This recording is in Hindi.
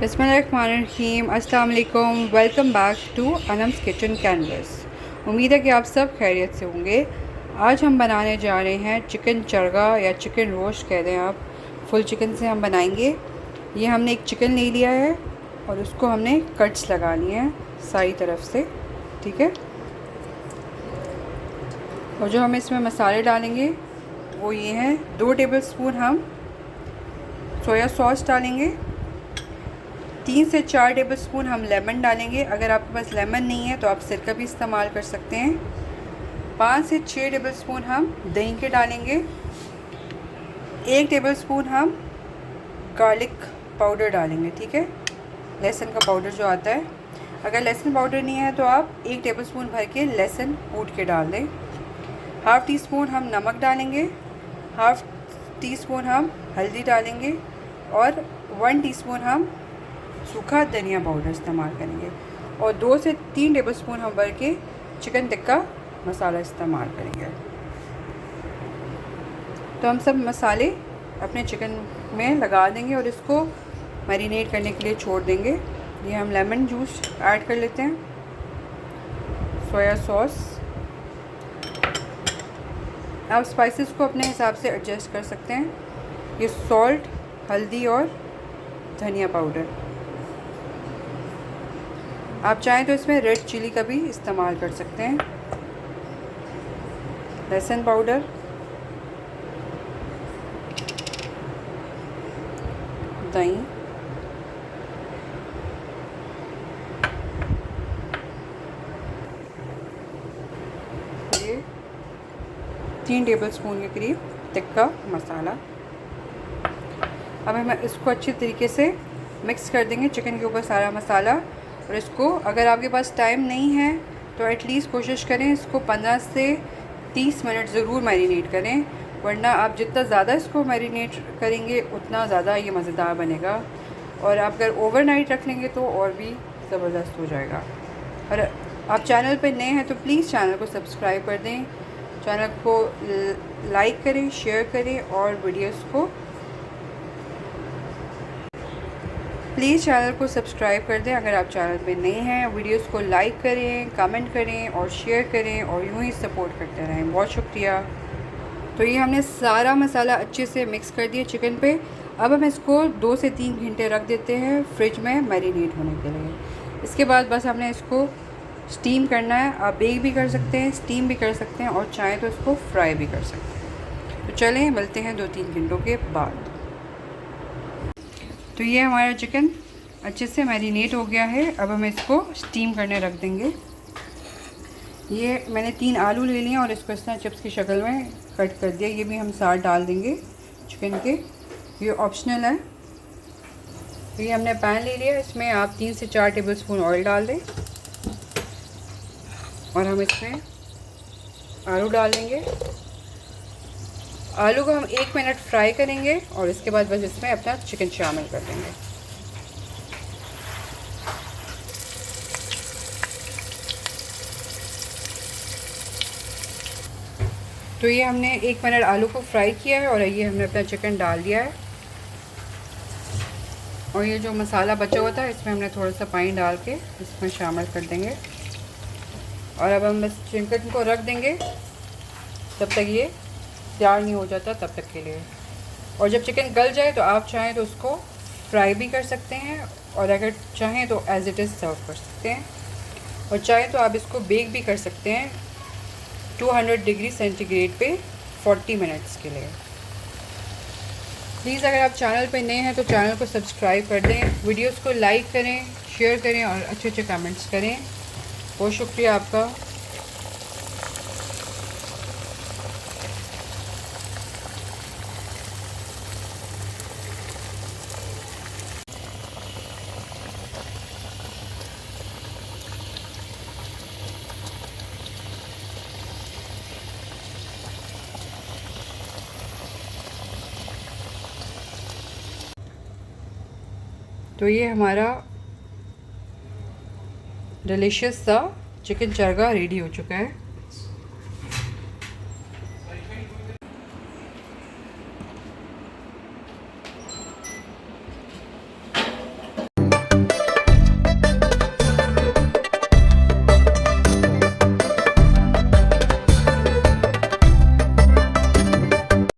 बिस्मिल्लाहिर्रहमानिर्रहीम, अस्सलाम वालेकुम। Welcome back to Anam's kitchen canvas. उम्मीद है कि आप सब खैरियत से होंगे। आज हम बनाने जा रहे हैं चिकन चरगा या चिकन रोस्ट कह दें आप। फुल चिकन से हम बनाएंगे। ये हमने एक चिकन ले लिया है और उसको हमने कट्स लगानी है सारी तरफ से, ठीक है। और जो हम इसमें मसाले डालेंगे वो ये हैं। 2 टेबलस्पून हम सोया सॉस डालेंगे। 3 से 4 टेबलस्पून हम लेमन डालेंगे। अगर आपके पास लेमन नहीं है तो आप सिरका भी इस्तेमाल कर सकते हैं। 5 से 6 टेबलस्पून हम दही के डालेंगे। 1 टेबलस्पून हम गार्लिक पाउडर डालेंगे, ठीक है, लहसुन का पाउडर जो आता है। अगर लहसुन पाउडर नहीं है तो आप 1 टेबलस्पून भर के लहसुन कूट के डाल दें। हाफ़ टी स्पून हम नमक डालेंगे। हाफ़ टी स्पून हम हल्दी डालेंगे और 1 टीस्पून हम सूखा धनिया पाउडर इस्तेमाल करेंगे। और 2 से 3 टेबलस्पून हम भर के चिकन टिक्का मसाला इस्तेमाल करेंगे। तो हम सब मसाले अपने चिकन में लगा देंगे और इसको मैरिनेट करने के लिए छोड़ देंगे। ये हम लेमन जूस ऐड कर लेते हैं, सोया सॉस। आप स्पाइसेस को अपने हिसाब से एडजस्ट कर सकते हैं। ये सॉल्ट, हल्दी और धनिया पाउडर। आप चाहें तो इसमें रेड चिली का भी इस्तेमाल कर सकते हैं। लहसुन पाउडर, दही, ये 3 टेबलस्पून के करीब टिक्का मसाला। अब हम इसको अच्छी तरीके से मिक्स कर देंगे चिकन के ऊपर सारा मसाला। और इसको, अगर आपके पास टाइम नहीं है तो एटलीस्ट कोशिश करें इसको 15 से 30 मिनट ज़रूर मैरिनेट करें, वरना आप जितना ज़्यादा इसको मैरिनेट करेंगे उतना ज़्यादा ये मज़ेदार बनेगा। और आप अगर ओवरनाइट रख लेंगे तो और भी ज़बरदस्त हो जाएगा। और आप चैनल पर नए हैं तो प्लीज़ चैनल को सब्सक्राइब कर दें, चैनल को लाइक करें, शेयर करें और वीडियोस को प्लीज़ चैनल को सब्सक्राइब कर दें अगर आप चैनल पे नए हैं। वीडियोस को लाइक करें, कमेंट करें और शेयर करें और यूँ ही सपोर्ट करते रहें। बहुत शुक्रिया। तो ये हमने सारा मसाला अच्छे से मिक्स कर दिया चिकन पे। अब हम इसको 2 से 3 घंटे रख देते हैं फ्रिज में मैरिनेट होने के लिए। इसके बाद बस हमने इसको स्टीम करना है। आप बेक भी कर सकते हैं, स्टीम भी कर सकते हैं और चाहें तो इसको फ्राई भी कर सकते हैं। तो चलें, मिलते हैं 2-3 घंटों के बाद। तो ये हमारा चिकन अच्छे से मैरिनेट हो गया है। अब हम इसको स्टीम करने रख देंगे। ये मैंने 3 आलू ले लिए और इसको इस तरह चिप्स की शक्ल में कट कर दिया। ये भी हम साथ डाल देंगे चिकन के, ये ऑप्शनल है। तो ये हमने पैन ले लिया, इसमें आप 3 से 4 टेबलस्पून ऑयल डाल दें और हम इसमें आलू डाल देंगे। आलू को हम 1 मिनट फ्राई करेंगे और इसके बाद बस इसमें अपना चिकन शामिल कर देंगे। तो ये हमने 1 मिनट आलू को फ्राई किया है और ये हमने अपना चिकन डाल दिया है। और ये जो मसाला बचा हुआ था इसमें हमने थोड़ा सा पानी डाल के इसमें शामिल कर देंगे। और अब हम बस चिकन को रख देंगे जब तक ये तैयार नहीं हो जाता, तब तक के लिए। और जब चिकन गल जाए तो आप चाहें तो उसको फ्राई भी कर सकते हैं और अगर चाहें तो एज इट इज़ सर्व कर सकते हैं। और चाहें तो आप इसको बेक भी कर सकते हैं 200 डिग्री सेंटीग्रेड पे 40 मिनट्स के लिए। प्लीज़ अगर आप चैनल पे नए हैं तो चैनल को सब्सक्राइब कर दें, वीडियोस को लाइक करें, शेयर करें और अच्छे अच्छे कमेंट्स करें। बहुत शुक्रिया आपका। तो ये हमारा डिलीशियस सा चिकन चरगा रेडी हो चुका है।